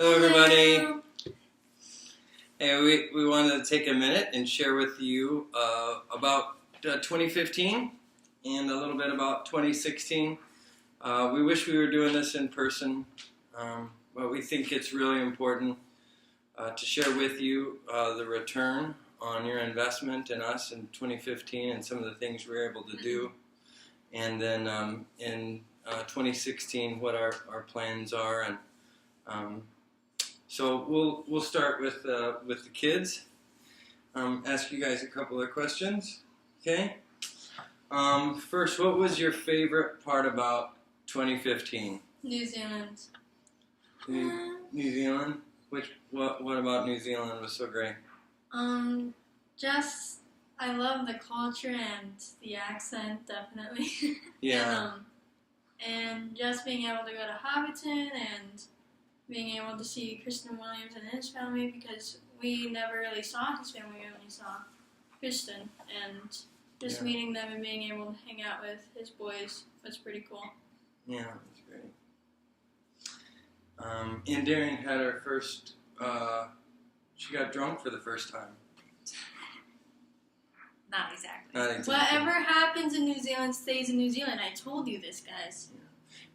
Hello everybody. Hey, we wanted to take a minute and share with you about 2015 and a little bit about 2016. We wish we were doing this in person, but we think it's really important to share with you the return on your investment in us in 2015 and some of the things we were able to do. And then in 2016, what our plans are. And so we'll start with the kids. Ask you guys a couple of questions. Okay. First, what was your favorite part about 2015? New Zealand. New Zealand. What about New Zealand was so great? Just I love the culture and the accent, definitely. Yeah. And just being able to go to Hobbiton and being able to see Kristen Williams and his family, because we never really saw his family, we only saw Kristen, and just meeting them and being able to hang out with his boys was pretty cool. Yeah, that's great. And Darian had her first, she got drunk for the first time. Not exactly. Not exactly. Whatever happens in New Zealand stays in New Zealand. I told you this, guys. Yeah.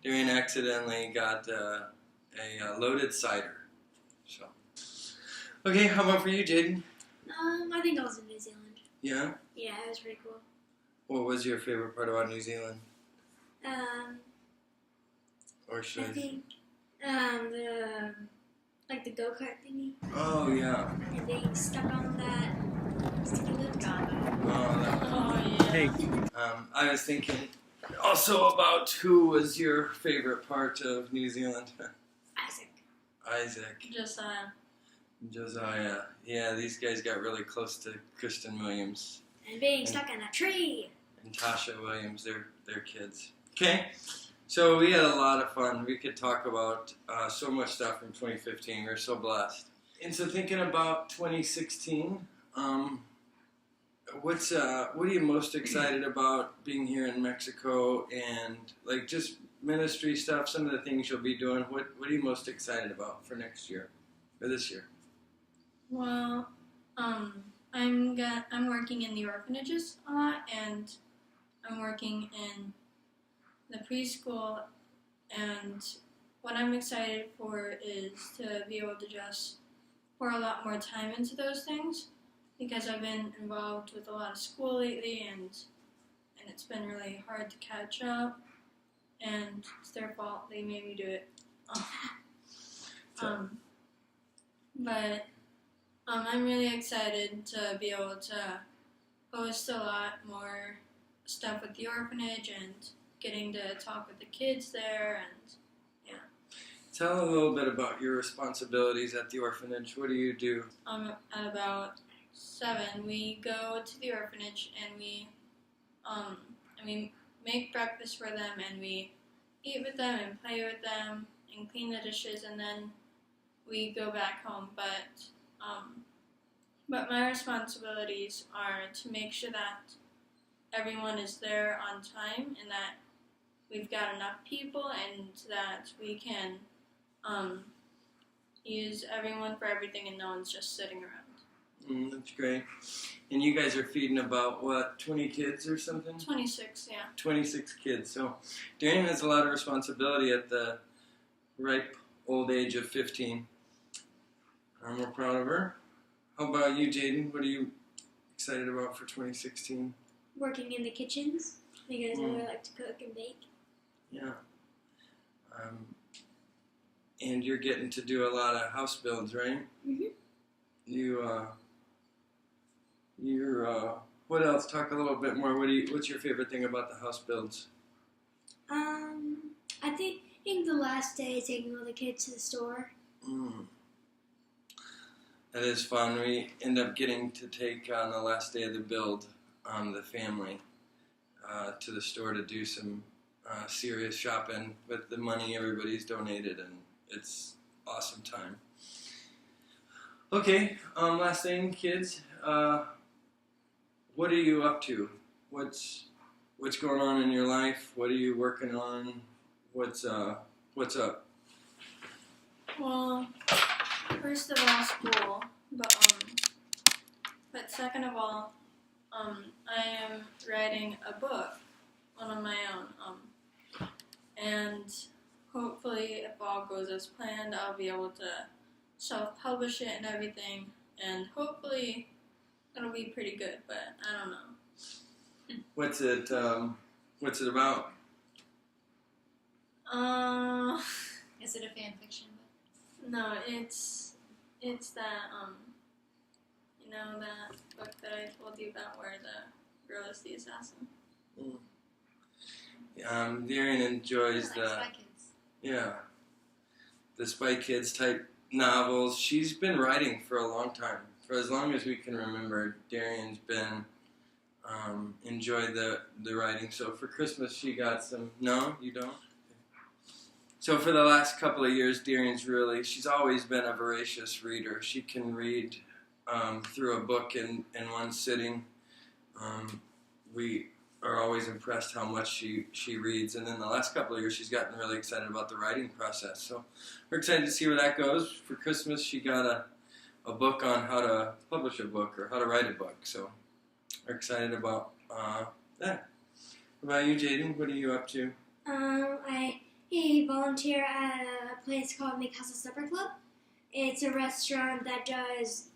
Darian accidentally got a loaded cider. So, okay, how about for you, Jaden? I think I was in New Zealand. Yeah? Yeah, it was pretty cool. What was your favorite part about New Zealand? Or should I think, the go-kart thingy. Oh, yeah. And being stuck on that sticky loop. Oh, yeah. Hey. I was thinking also about who was your favorite part of New Zealand? Isaac. Josiah. Yeah, these guys got really close to Kristen Williams. And being stuck in a tree. And Tasha Williams, their kids. Okay, so we had a lot of fun. We could talk about so much stuff from 2015. We're so blessed. And so thinking about 2016, what are you most excited about being here in Mexico and like just ministry stuff, some of the things you'll be doing? What are you most excited about for next year or this year? Well, I'm working in the orphanages a lot, and I'm working in the preschool, and what I'm excited for is to be able to just pour a lot more time into those things, because I've been involved with a lot of school lately, and it's been really hard to catch up, and it's their fault. They made me do it. But I'm really excited to be able to host a lot more stuff with the orphanage and getting to talk with the kids there, and yeah. Tell a little bit about your responsibilities at the orphanage. What do you do? At about 7, we go to the orphanage and we make breakfast for them, and we eat with them and play with them and clean the dishes, and then we go back home. But my responsibilities are to make sure that everyone is there on time, and that we've got enough people, and that we can use everyone for everything, and no one's just sitting around. That's great. And you guys are feeding about, what, 20 kids or something? 26, yeah. 26 kids. So Darian has a lot of responsibility at the ripe old age of 15. We're proud of her. How about you, Jaden? What are you excited about for 2016? Working in the kitchens, because I really like to cook and bake. Yeah. And you're getting to do a lot of house builds, right? Mm-hmm. What else? Talk a little bit more. What's your favorite thing about the house builds? I think the last day taking all the kids to the store. That is fun. We end up getting to take on the last day of the build, the family, to the store to do some serious shopping with the money everybody's donated, and it's awesome time. Okay, last thing, kids. What are you up to? What's going on in your life? What are you working on? What's up? Well, first of all, school, but second of all, I am writing a book, one of my own, and hopefully, if all goes as planned, I'll be able to self-publish it and everything, and hopefully, it'll be pretty good. But I don't know. What's it about? Is it a fan fiction book? No, it's that that book that I told you about where the girl is the assassin. Darian enjoys I like Spy Kids. the Spy Kids type novels. She's been writing for a long time, for as long as we can remember. Darian's been enjoyed the writing. So for Christmas, she got some. No, you don't. So for the last couple of years, she's always been a voracious reader. She can read through a book in one sitting. We are always impressed how much she reads. And then the last couple of years, she's gotten really excited about the writing process. So we're excited to see where that goes. For Christmas, she got a book on how to publish a book or how to write a book. So we're excited about that. What about you, Jaden? What are you up to? I volunteer at a place called Mi Casa Supper Club. It's a restaurant that does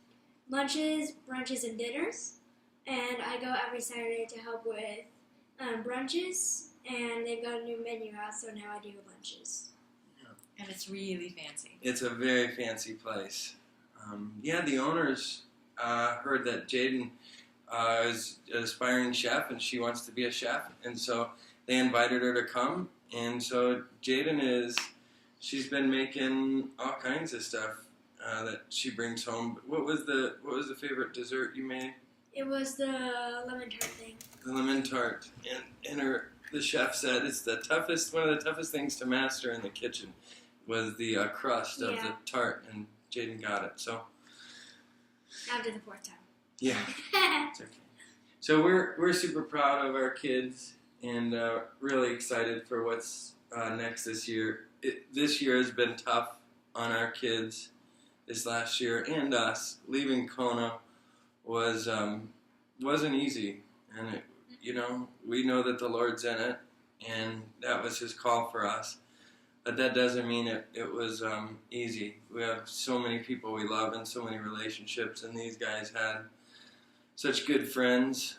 lunches, brunches, and dinners. And I go every Saturday to help with brunches. And they've got a new menu out, so now I do lunches. And it's really fancy. It's a very fancy place. The owners heard that Jaden is an aspiring chef and she wants to be a chef. And so they invited her to come. And so Jaden she's been making all kinds of stuff that she brings home. What was the favorite dessert you made? It was the lemon tart thing. The lemon tart. And the chef said it's one of the toughest things to master in the kitchen was the crust of the tart, and Jaden got it. So After the fourth time. yeah, it's okay. So we're super proud of our kids and really excited for what's next this year. This year has been tough on our kids. This last year and us leaving Kona wasn't easy, and we know that the Lord's in it, and that was His call for us. But that doesn't mean it was easy. We have so many people we love and so many relationships, and these guys had such good friends.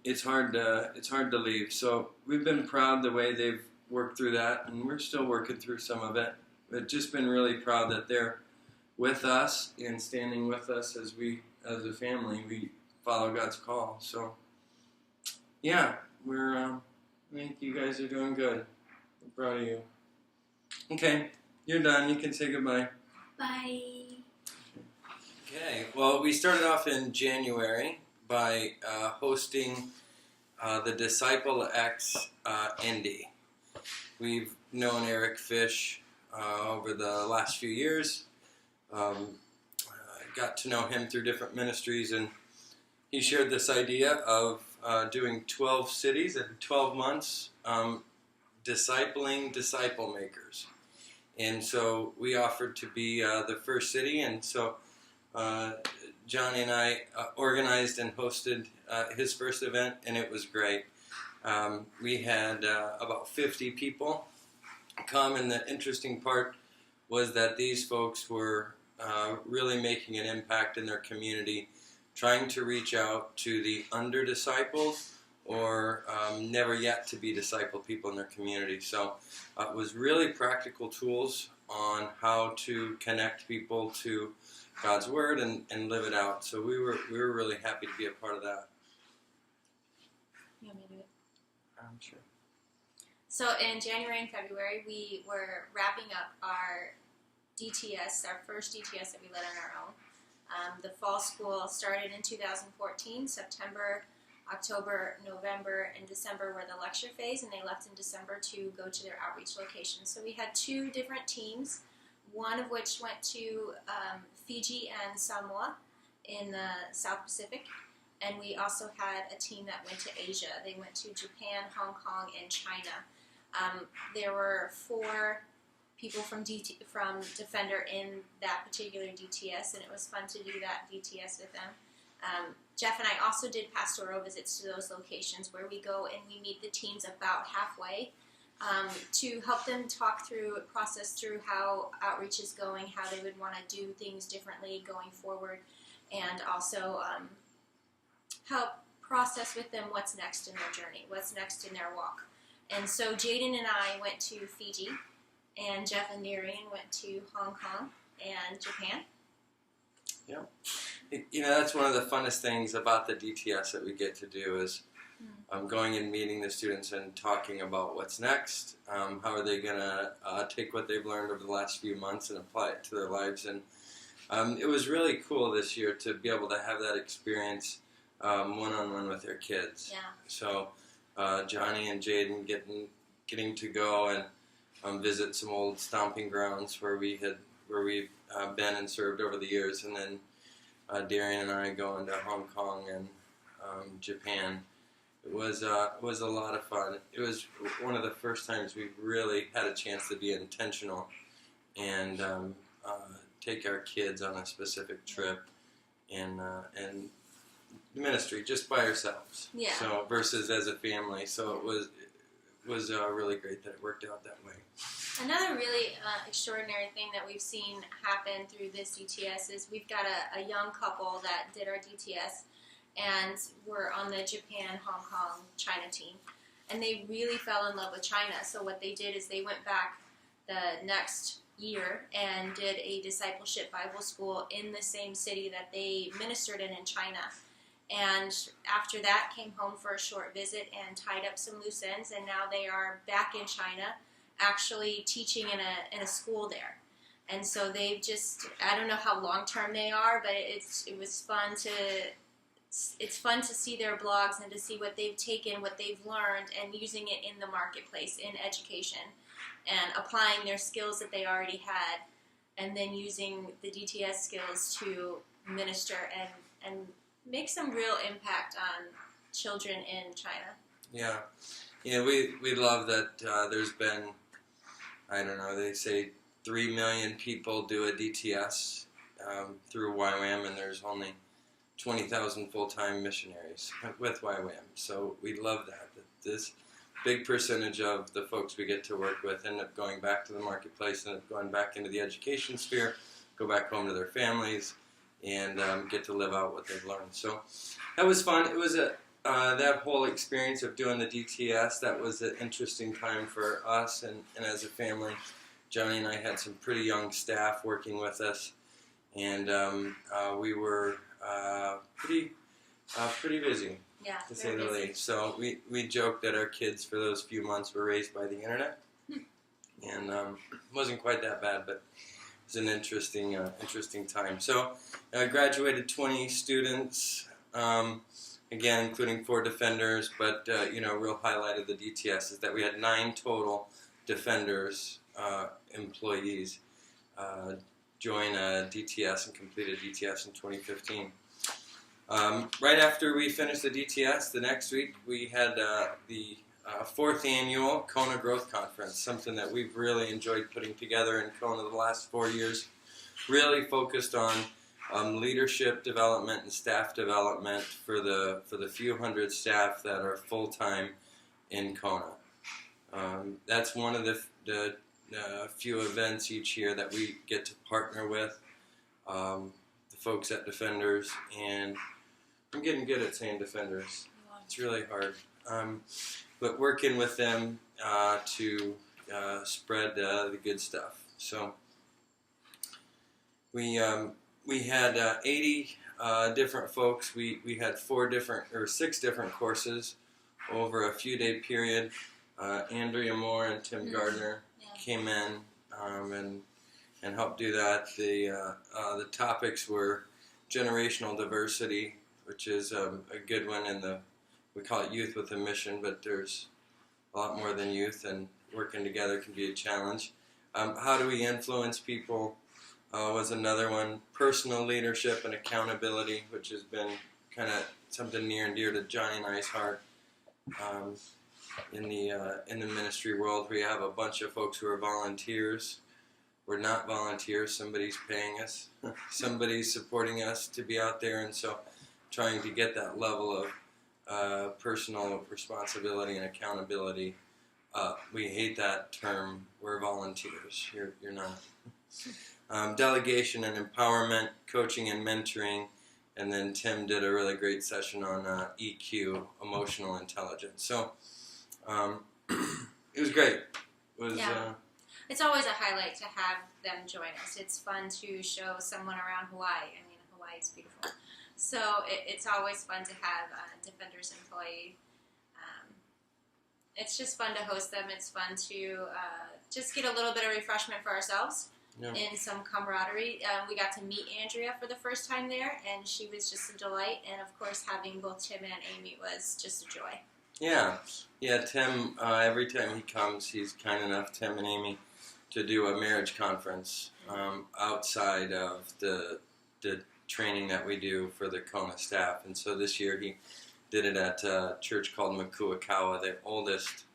It's hard to leave. So we've been proud the way they've worked through that, and we're still working through some of it. But just been really proud that they're with us and standing with us as a family, we follow God's call. So yeah, I think you guys are doing good. I'm proud of you. Okay, you're done. You can say goodbye. Bye. Okay, well, we started off in January by hosting the Disciple X Indy. We've known Eric Fish over the last few years. Got to know him through different ministries, and he shared this idea of doing 12 cities in 12 months, discipling disciple makers. And so we offered to be the first city, and so Johnny and I organized and hosted his first event, and it was great. We had about 50 people come, and the interesting part was that these folks were really making an impact in their community, trying to reach out to the under-disciples or never yet to be disciple people in their community. So it was really practical tools on how to connect people to God's Word and live it out. So we were really happy to be a part of that. You want me to do it? I'm sure. So in January and February, we were wrapping up our DTS, our first DTS that we led on our own. The fall school started in 2014. September, October, November, and December were the lecture phase, and they left in December to go to their outreach locations. So we had two different teams, one of which went to Fiji and Samoa in the South Pacific, and we also had a team that went to Asia. They went to Japan, Hong Kong, and China. There were 4 people from Defender in that particular DTS, and it was fun to do that DTS with them. Jeff and I also did pastoral visits to those locations where we go and we meet the teams about halfway to help them process through how outreach is going, how they would want to do things differently going forward, and also help process with them what's next in their journey, what's next in their walk. And so Jaden and I went to Fiji, and Jeff and Darian went to Hong Kong and Japan. That's one of the funnest things about the DTS that we get to do is going and meeting the students and talking about what's next. How are they going to take what they've learned over the last few months and apply it to their lives? And it was really cool this year to be able to have that experience one-on-one with their kids. Yeah. So Johnny and Jaden getting to go and visit some old stomping grounds where we've been and served over the years, and then Darian and I going to Hong Kong and Japan. It was a lot of fun. It was one of the first times we really had a chance to be intentional and take our kids on a specific trip and ministry just by ourselves. Yeah. So versus as a family. So it was really great that it worked out that way. Another really extraordinary thing that we've seen happen through this DTS is we've got a young couple that did our DTS and were on the Japan, Hong Kong, China team. And they really fell in love with China. So what they did is they went back the next year and did a discipleship Bible school in the same city that they ministered in China. And after that came home for a short visit and tied up some loose ends, and now they are back in China actually teaching in a school there. And so they've just, I don't know how long term they are, but it's fun to see their blogs and to see what they've taken, what they've learned, and using it in the marketplace, in education, and applying their skills that they already had, and then using the DTS skills to minister and make some real impact on children in China. Yeah. We love that there's been, I don't know, they say 3 million people do a DTS through YWAM, and there's only 20,000 full-time missionaries with YWAM. So we love that this big percentage of the folks we get to work with end up going back to the marketplace, end up going back into the education sphere, go back home to their families, and get to live out what they've learned. So that was fun. It was that whole experience of doing the DTS, that was an interesting time for us and as a family. Johnny and I had some pretty young staff working with us, and we were pretty busy, Yeah, to say very the busy. least. So we joked that our kids for those few months were raised by the internet, and it wasn't quite that bad, but it was an interesting time. So I graduated 20 students, again, including 4 defenders, but real highlight of the DTS is that we had 9 total defenders employees join a DTS and complete a DTS in 2015. Right after we finished the DTS, the next week we had the 4th annual Kona Growth Conference, something that we've really enjoyed putting together in Kona the last 4 years, really focused on leadership development and staff development for the few hundred staff that are full-time in Kona. That's one of the few events each year that we get to partner with the folks at Defenders, and I'm getting good at saying Defenders. It's really hard. But working with them to spread the good stuff. So we had 80 different folks. We had 6 different courses over a few-day period. Andrea Moore and Tim Gardner came in and helped do that. The topics were generational diversity, which is a good one we call it Youth with a Mission, but there's a lot more than youth, and working together can be a challenge. How do we influence people was another one. Personal leadership and accountability, which has been kind of something near and dear to Johnny and I's heart. In the ministry world, we have a bunch of folks who are volunteers we're not volunteers. Somebody's paying us. Somebody's supporting us to be out there, and so trying to get that level of personal responsibility and accountability. We hate that term. We're volunteers. You're not. Delegation and empowerment, coaching and mentoring, and then Tim did a really great session on EQ, emotional intelligence. So it was great. It was. Yeah. It's always a highlight to have them join us. It's fun to show someone around Hawaii. I mean, Hawaii is beautiful. So it's always fun to have a Defenders employee. It's just fun to host them. It's fun to just get a little bit of refreshment for ourselves and some camaraderie. We got to meet Andrea for the first time there, and she was just a delight. And, of course, having both Tim and Amy was just a joy. Yeah, Tim, every time he comes, he's kind enough, Tim and Amy, to do a marriage conference outside of the training that we do for the Kona staff. And so this year he did it at a church called Makuakawa, the oldest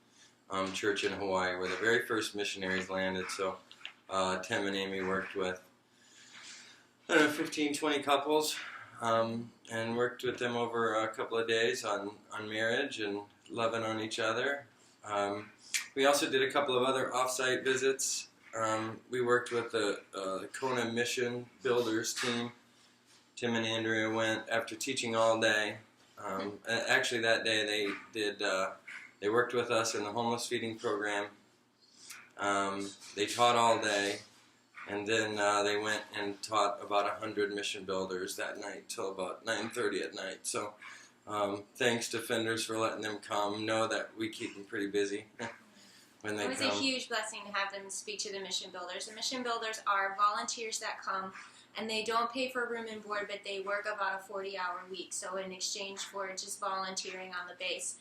church in Hawaii, where the very first missionaries landed. So Tim and Amy worked with, 15, 20 couples, and worked with them over a couple of days on marriage and loving on each other. We also did a couple of other off-site visits. We worked with the Kona Mission Builders team. Tim and Andrea went after teaching all day. Actually, that day they worked with us in the homeless feeding program. They taught all day, and then they went and taught about 100 mission builders that night till about 9:30 at night. So thanks to Defenders for letting them come. Know that we keep them pretty busy when they come. It was a huge blessing to have them speak to the mission builders. The mission builders are volunteers that come, and they don't pay for room and board, but they work about a 40-hour week. So in exchange for just volunteering on the base,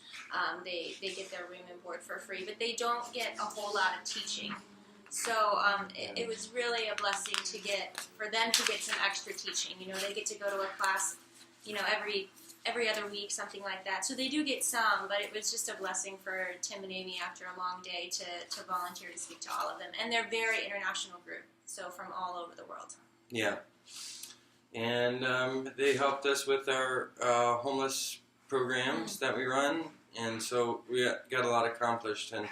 they get their room and board for free. But they don't get a whole lot of teaching. So it was really a blessing for them to get some extra teaching. You know, they get to go to a class, every other week, something like that. So they do get some, but it was just a blessing for Tim and Amy after a long day to volunteer to speak to all of them. And they're a very international group, so from all over the world. Yeah. And they helped us with our homeless programs that we run, and so we got a lot accomplished. And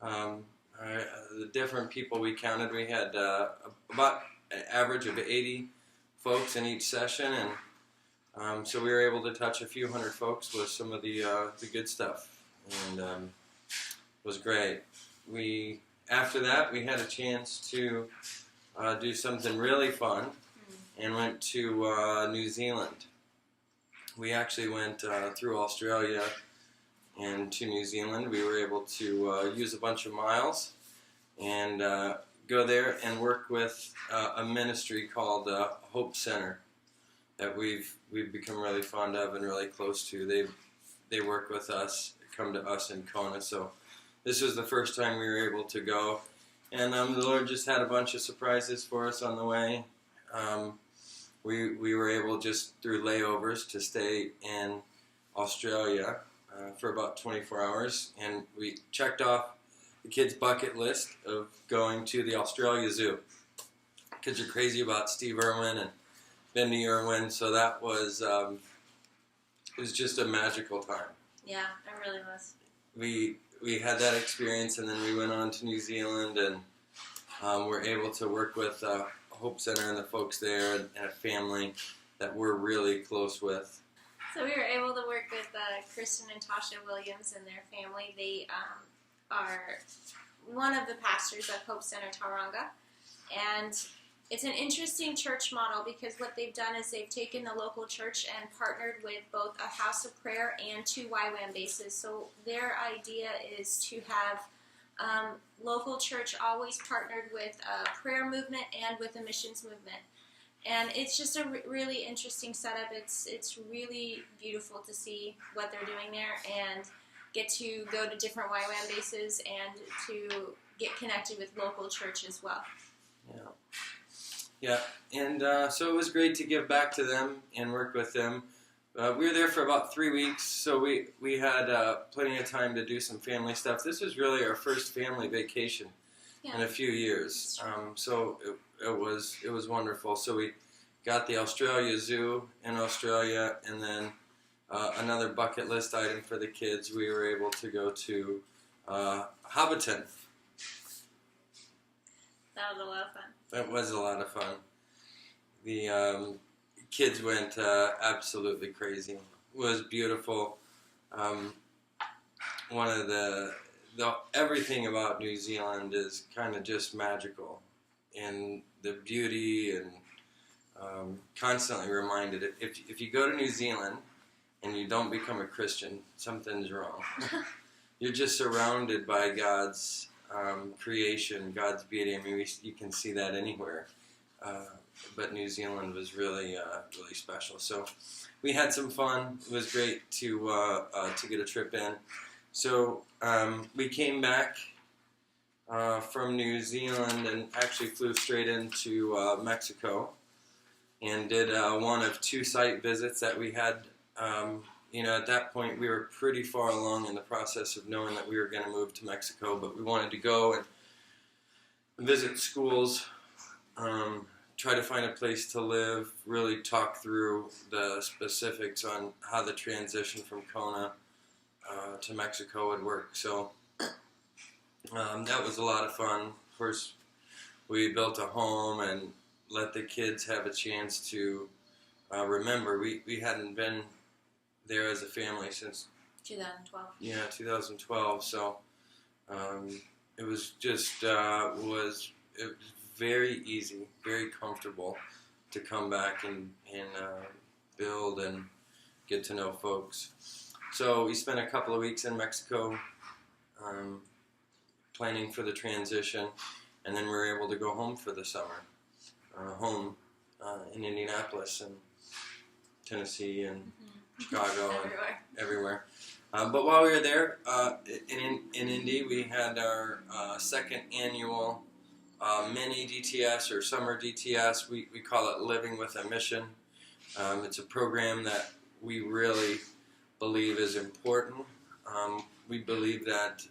the different people we counted, we had about an average of 80 folks in each session, and so we were able to touch a few hundred folks with some of the good stuff, and it was great. After that, we had a chance to do something really fun, and went to New Zealand. We actually went through Australia and to New Zealand. We were able to use a bunch of miles and go there and work with a ministry called Hope Center that we've become really fond of and really close to. They work with us, come to us in Kona. So this was the first time we were able to go. And the Lord just had a bunch of surprises for us on the way. We were able, just through layovers, to stay in Australia for about 24 hours. And we checked off the kids' bucket list of going to the Australia Zoo. Kids are crazy about Steve Irwin and Benny Irwin. So that was, it was just a magical time. Yeah, it really was. We had that experience, and then we went on to New Zealand, and we're able to work with Hope Center and the folks there, and a family that we're really close with. So we were able to work with Kristen and Tasha Williams and their family. They are one of the pastors of Hope Center Tauranga, and it's an interesting church model because what they've done is they've taken the local church and partnered with both a house of prayer and 2 YWAM bases. So their idea is to have local church always partnered with a prayer movement and with a missions movement. And it's just a really interesting setup. It's really beautiful to see what they're doing there and get to go to different YWAM bases and to get connected with local church as well. Yeah, and so it was great to give back to them and work with them. We were there for about 3 weeks, so we had plenty of time to do some family stuff. This was really our first family vacation Yeah. in a few years. So it was wonderful. So we got the Australia Zoo in Australia, and then another bucket list item for the kids. We were able to go to Hobbiton. That was a lot of fun. That was a lot of fun. The kids went absolutely crazy. It was beautiful. One of the everything about New Zealand is kind of just magical, and the beauty, and constantly reminded. If you go to New Zealand and you don't become a Christian, something's wrong. You're just surrounded by God's creation, God's beauty. I mean, you can see that anywhere. But New Zealand was really special. So we had some fun. It was great to get a trip in. So we came back from New Zealand and actually flew straight into Mexico and did one of 2 site visits that we had. At that point we were pretty far along in the process of knowing that we were going to move to Mexico, but we wanted to go and visit schools, try to find a place to live, really talk through the specifics on how the transition from Kona to Mexico would work. So that was a lot of fun. Of course, we built a home and let the kids have a chance to remember. We hadn't been there as a family since 2012. 2012. So it was just was very easy, very comfortable to come back and build and get to know folks. So we spent a couple of weeks in Mexico planning for the transition, and then we were able to go home for the summer, home in Indianapolis and Tennessee and Chicago and everywhere. But while we were there in Indy, we had our second annual mini DTS or summer DTS. We call it Living with a Mission. It's a program that we really believe is important. We believe that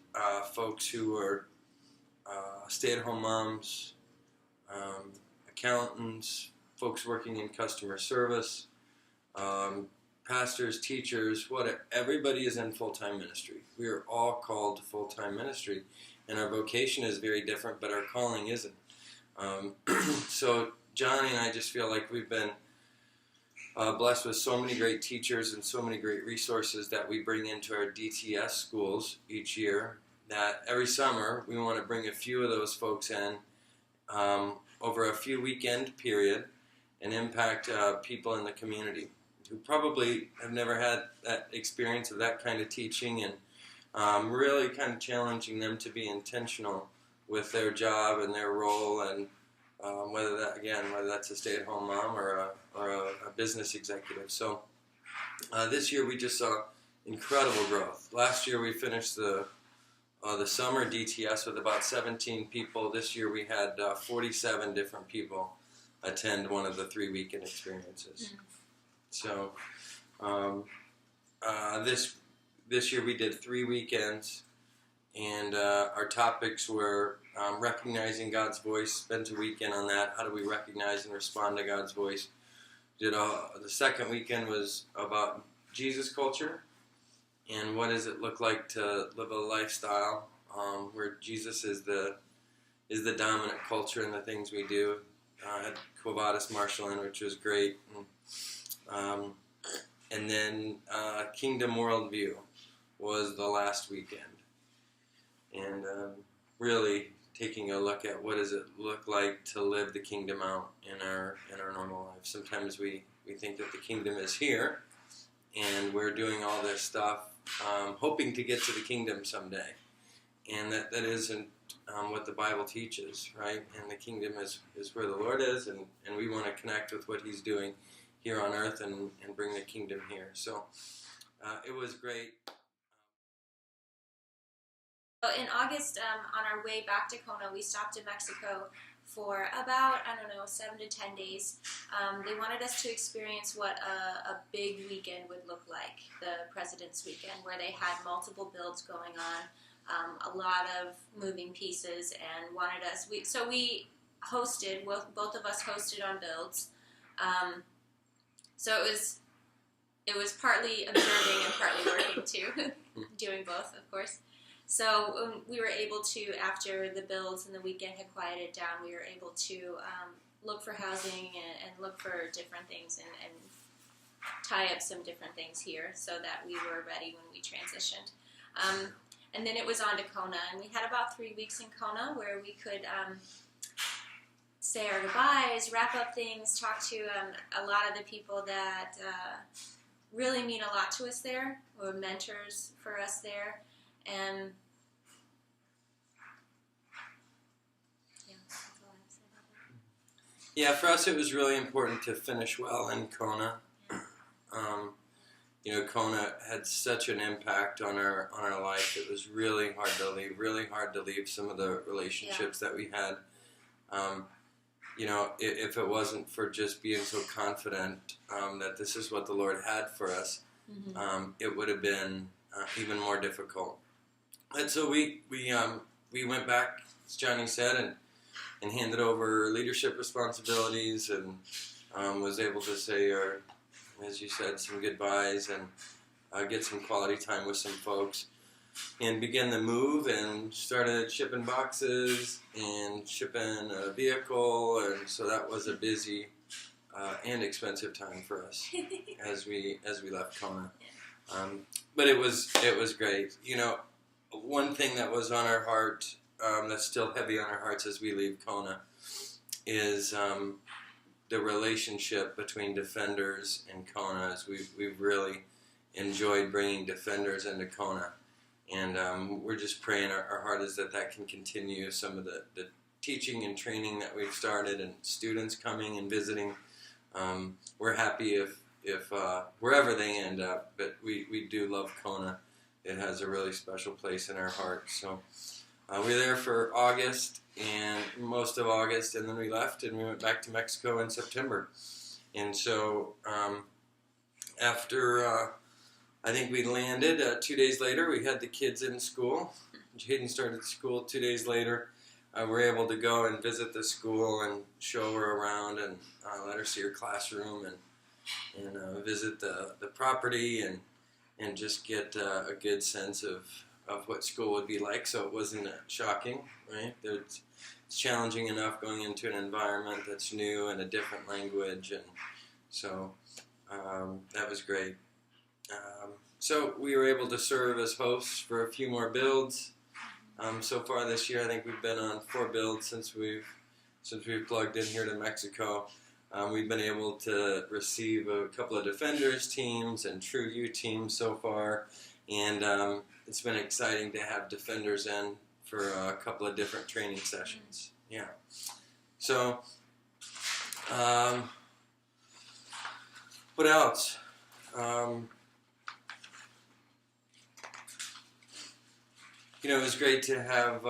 folks who are stay-at-home moms, accountants, folks working in customer service, pastors, teachers, everybody is in full-time ministry. We are all called to full-time ministry, and our vocation is very different, but our calling isn't. So Johnny and I just feel like we've been blessed with so many great teachers and so many great resources that we bring into our DTS schools each year, that every summer we want to bring a few of those folks in over a few weekend period and impact people in the community who probably have never had that experience of that kind of teaching, and really kind of challenging them to be intentional with their job and their role, and whether that's a stay-at-home mom or a business executive. So this year we just saw incredible growth. Last year we finished the summer DTS with about 17 people. This year we had 47 different people attend one of the 3 weekend experiences. Mm-hmm. So this year we did 3 weekends, and our topics were recognizing God's voice. Spent a weekend on that. How do we recognize and respond to God's voice? The second weekend was about Jesus culture, and what does it look like to live a lifestyle where Jesus is the dominant culture in the things we do. Had Quo Vadis Marshall in, which was great. And then Kingdom Worldview was the last weekend, and really taking a look at what does it look like to live the kingdom out in our normal lives. Sometimes we think that the kingdom is here, and we're doing all this stuff hoping to get to the kingdom someday, and that isn't what the Bible teaches, right? And the kingdom is where the Lord is, and we want to connect with what He's doing here on earth and bring the kingdom here. So it was great. In August, on our way back to Kona, we stopped in Mexico for about, 7 to 10 days. They wanted us to experience what a big weekend would look like, the President's Weekend, where they had multiple builds going on. a lot of moving pieces and wanted us. We hosted, both of us hosted on builds. So it was partly observing and partly working too, doing both, of course. So we were able to, after the builds and the weekend had quieted down, we were able to look for housing and look for different things and tie up some different things here so that we were ready when we transitioned. And then it was on to Kona, and we had about 3 weeks in Kona where we could say our goodbyes, wrap up things, talk to a lot of the people that really mean a lot to us there, or mentors for us there. And yeah, that's all I have to say about that. Yeah, for us it was really important to finish well in Kona. Kona had such an impact on our life. It was really hard to leave some of the relationships that we had. If it wasn't for just being so confident that this is what the Lord had for us, it would have been even more difficult. And so we went back, as Johnny said, and handed over leadership responsibilities, and was able to say, as you said, some goodbyes and get some quality time with some folks, and begin the move, and started shipping boxes and shipping a vehicle, and so that was a busy and expensive time for us as we left Kona. But it was great. One thing that was on our heart, that's still heavy on our hearts as we leave Kona, is the relationship between Defenders and Kona. As we've really enjoyed bringing Defenders into Kona, and we're just praying. Our heart is that can continue. Some of the teaching and training that we've started, and students coming and visiting. We're happy if wherever they end up, but we do love Kona. It has a really special place in our heart. So we were there for August and most of August, and then we left and we went back to Mexico in September. And so after I think we landed 2 days later, we had the kids in school. Jaden started school 2 days later. We were able to go and visit the school and show her around and let her see her classroom and visit the property and just get a good sense of what school would be like, so it wasn't shocking, right? It's challenging enough going into an environment that's new and a different language, and so that was great. So we were able to serve as hosts for a few more builds. So far this year, I think we've been on 4 builds since we've plugged in here to Mexico. We've been able to receive a couple of Defenders teams and True U teams so far, and it's been exciting to have Defenders in for a couple of different training sessions. Yeah. So, what else? It was great to have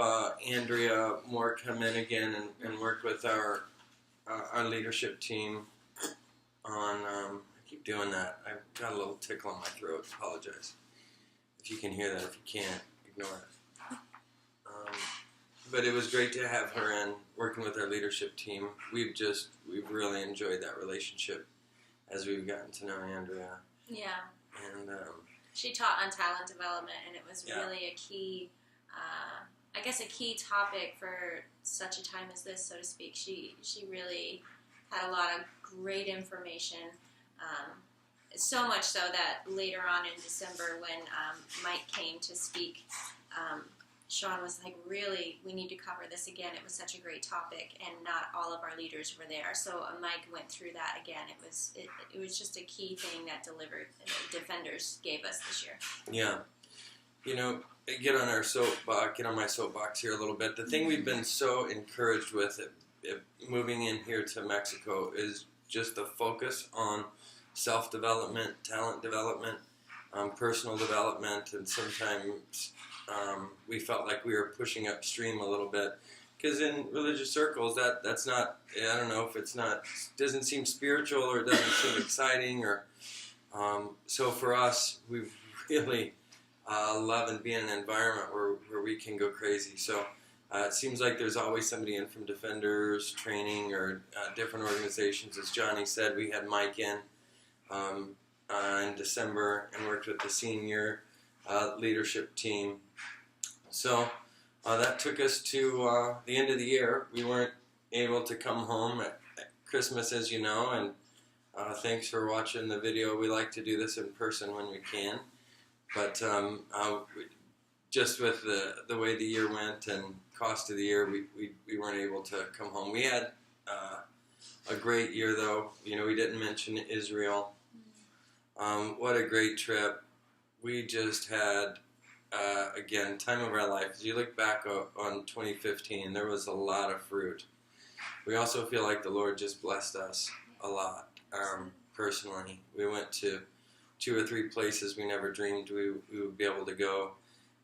Andrea Moore come in again and work with our leadership team on, I keep doing that. I've got a little tickle in my throat. Apologize. If you can hear that, if you can't, ignore it. But it was great to have her in working with our leadership team. We've really enjoyed that relationship as we've gotten to know Andrea. Yeah. And she taught on talent development, and it was really a key, a key topic for such a time as this, so to speak. She really had a lot of great information, so much so that later on in December when Mike came to speak, Sean was like, really, we need to cover this again. It was such a great topic, and not all of our leaders were there. So Mike went through that again. It was just a key thing that Defenders gave us this year. Yeah. Get on my soapbox here a little bit. The thing we've been so encouraged with moving in here to Mexico is just the focus on self-development, talent development, personal development, and sometimes we felt like we were pushing upstream a little bit. Because in religious circles, that's not, I don't know if it's not, doesn't seem spiritual or doesn't seem exciting. So for us, we've really love and be in an environment where we can go crazy. So it seems like there's always somebody in from Defenders training or different organizations. As Johnny said, we had Mike in December and worked with the senior leadership team. So that took us to the end of the year. We weren't able to come home at Christmas, as you know, and thanks for watching the video. We like to do this in person when we can, but just with the way the year went and cost of the year, we weren't able to come home. We had a great year, though. You know, we didn't mention Israel. What a great trip. We just had, again, time of our life. As you look back on 2015, there was a lot of fruit. We also feel like the Lord just blessed us a lot, personally. We went to 2 or 3 places we never dreamed we would be able to go.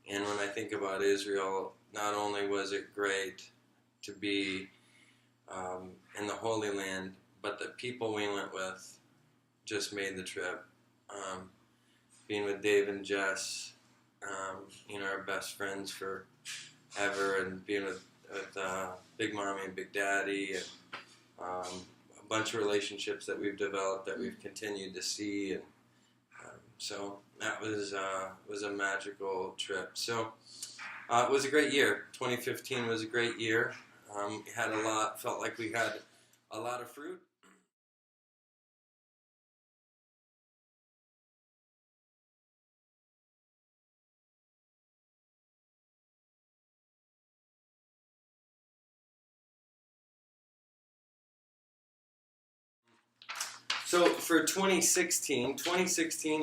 And when I think about Israel, not only was it great to be in the Holy Land, but the people we went with just made the trip. Being with Dave and Jess, you know, our best friends forever, and being with Big Mommy and Big Daddy, and a bunch of relationships that we've developed that we've continued to see, and so that was a magical trip. So it was a great year. 2015 was a great year. We had a lot. Felt like we had a lot of fruit. So for 2016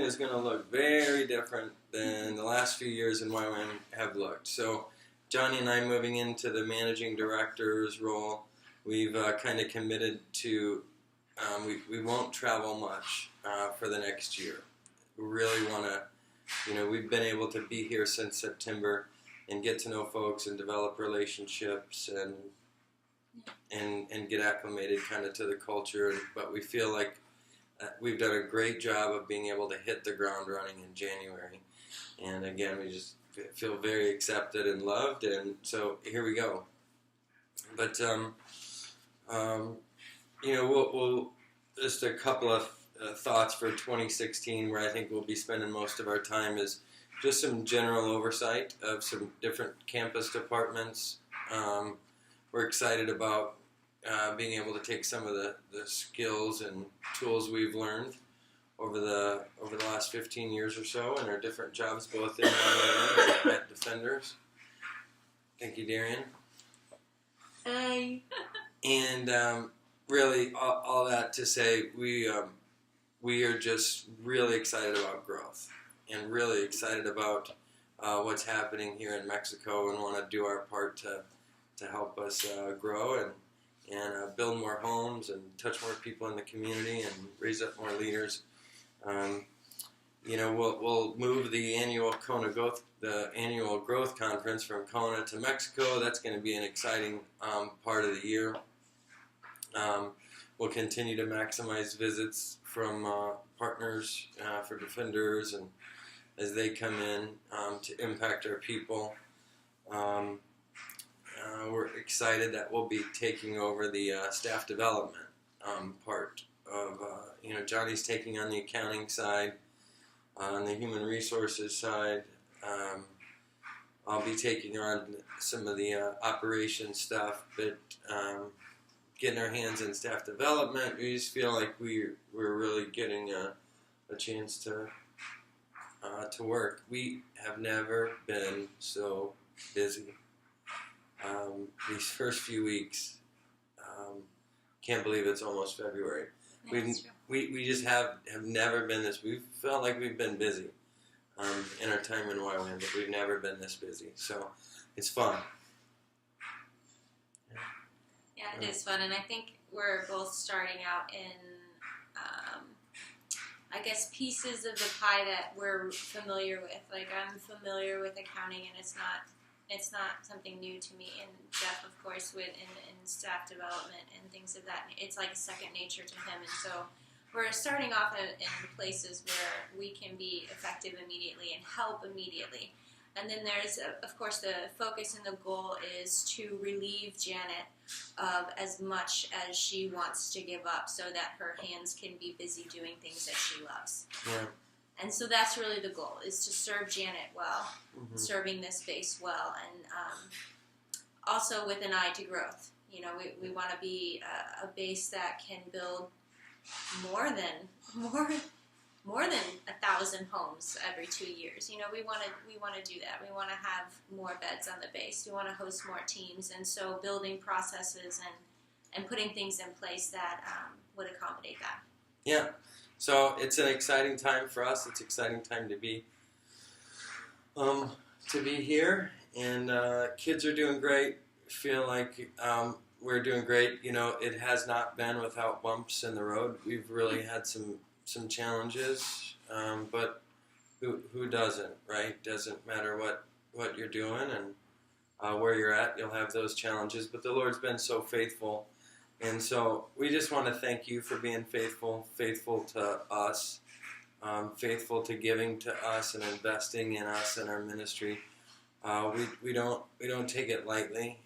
is going to look very different than the last few years in YWAM have looked. So Johnny and I moving into the managing director's role, we've kind of committed to, we won't travel much for the next year. We really want to, you know, we've been able to be here since September and get to know folks and develop relationships and get acclimated kind of to the culture. But we feel like we've done a great job of being able to hit the ground running in January. And again, we just feel very accepted and loved, and so here we go. But, you know, we'll just a couple of thoughts for 2016 where I think we'll be spending most of our time is just some general oversight of some different campus departments. We're excited about being able to take some of the skills and tools we've learned over the last 15 years or so in our different jobs, both in YWAM and at Defenders. Thank you, Darian. Hi. And really, all that to say, we are just really excited about growth and really excited about what's happening here in Mexico, and want to do our part to help us grow and build more homes and touch more people in the community and raise up more leaders. You know, we'll move the annual Growth Conference from Kona to Mexico. That's going to be an exciting part of the year. We'll continue to maximize visits from partners for Defenders, and as they come in to impact our people. We're excited that we'll be taking over the staff development part of, you know, Johnny's taking on the accounting side, on the human resources side. I'll be taking on some of the operations stuff, but getting our hands in staff development, we just feel like we're really getting a chance to work. We have never been so busy. These first few weeks, can't believe it's almost February. We just have never been this. We've felt like we've been busy in our time in YWAM, but we've never been this busy. So it's fun. Yeah, it is fun, and I think we're both starting out in, I guess, pieces of the pie that we're familiar with. Like, I'm familiar with accounting, and it's not something new to me. And Jeff, of course, in staff development and things of that. It's like second nature to him, and so we're starting off in places where we can be effective immediately and help immediately. And then there's, of course, the focus and the goal is to relieve Janet of as much as she wants to give up so that her hands can be busy doing things that she loves. Yeah. And so that's really the goal, is to serve Janet well, Mm-hmm. serving this base well, and also with an eye to growth. You know, we want to be a base that can build more than 1,000 homes every 2 years. You know, we want to do that. We want to have more beds on the base. We want to host more teams, and so building processes and putting things in place that would accommodate that. Yeah. So it's an exciting time for us. It's an exciting time to be here, and kids are doing great. Feel like we're doing great. You know, it has not been without bumps in the road. We've really had some challenges, but who doesn't, right? Doesn't matter what you're doing and where you're at, you'll have those challenges. But the Lord's been so faithful, and so we just want to thank you for being faithful to us, faithful to giving to us and investing in us and our ministry. We don't take it lightly.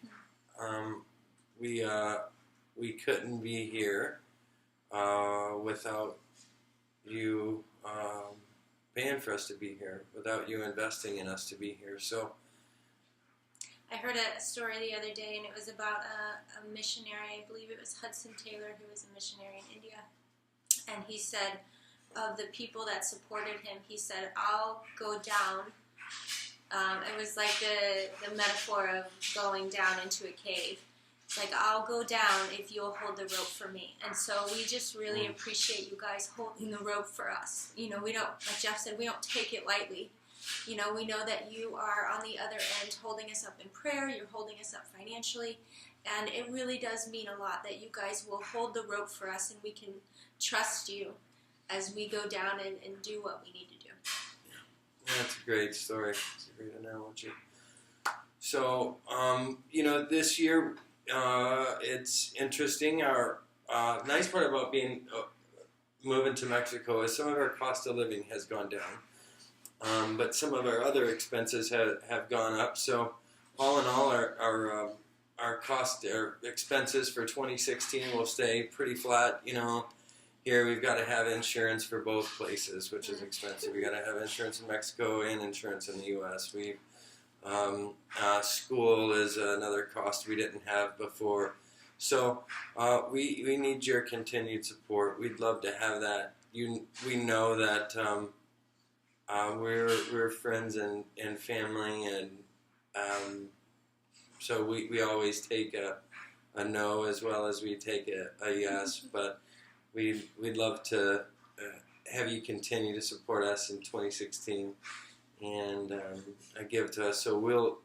We couldn't be here without you paying for us to be here, without you investing in us to be here. So I heard a story the other day, and it was about a missionary. I believe it was Hudson Taylor, who was a missionary in India. And he said, of the people that supported him, he said, I'll go down. It was like the metaphor of going down into a cave. It's like, I'll go down if you'll hold the rope for me. And so we just really appreciate you guys holding the rope for us. You know, we don't, like Jeff said, we don't take it lightly. You know, we know that you are on the other end holding us up in prayer. You're holding us up financially. And it really does mean a lot that you guys will hold the rope for us and we can trust you as we go down and do what we need to do. yeah, that's a great story. It's a great analogy. So, you know, this year it's interesting. Our nice part about being moving to Mexico is some of our cost of living has gone down, but some of our other expenses have gone up. So, all in all, our expenses for 2016 will stay pretty flat. You know, here we've got to have insurance for both places, which is expensive. We got to have insurance in Mexico and insurance in the U.S. School is another cost we didn't have before. So we need your continued support. We'd love to have that. We know that we're friends and family, and so we always take a no as well as we take a yes. But we'd love to have you continue to support us in 2016 and give to us. So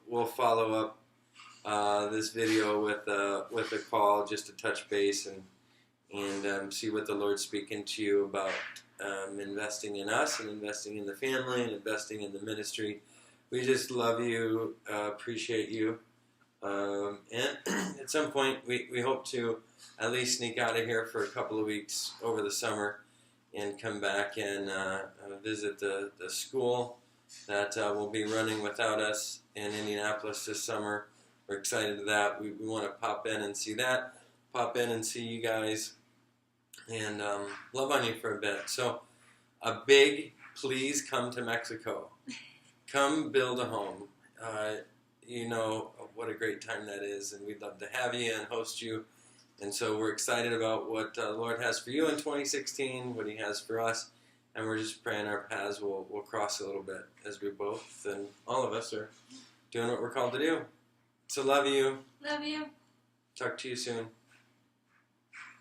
we'll follow up this video with a call just to touch base and see what the Lord's speaking to you about investing in us and investing in the family and investing in the ministry. We just love you, appreciate you, and at some point we hope to at least sneak out of here for a couple of weeks over the summer and come back and visit the school that will be running without us in Indianapolis this summer. We're excited to that. We want to pop in and see that, pop in and see you guys, and love on you for a bit. So a big please come to Mexico. Come build a home. You know what a great time that is, and we'd love to have you and host you. And so we're excited about what the Lord has for you in 2016, what He has for us, and we're just praying our paths will cross a little bit as we both and all of us are doing what we're called to do. So love you. Love you. Talk to you soon.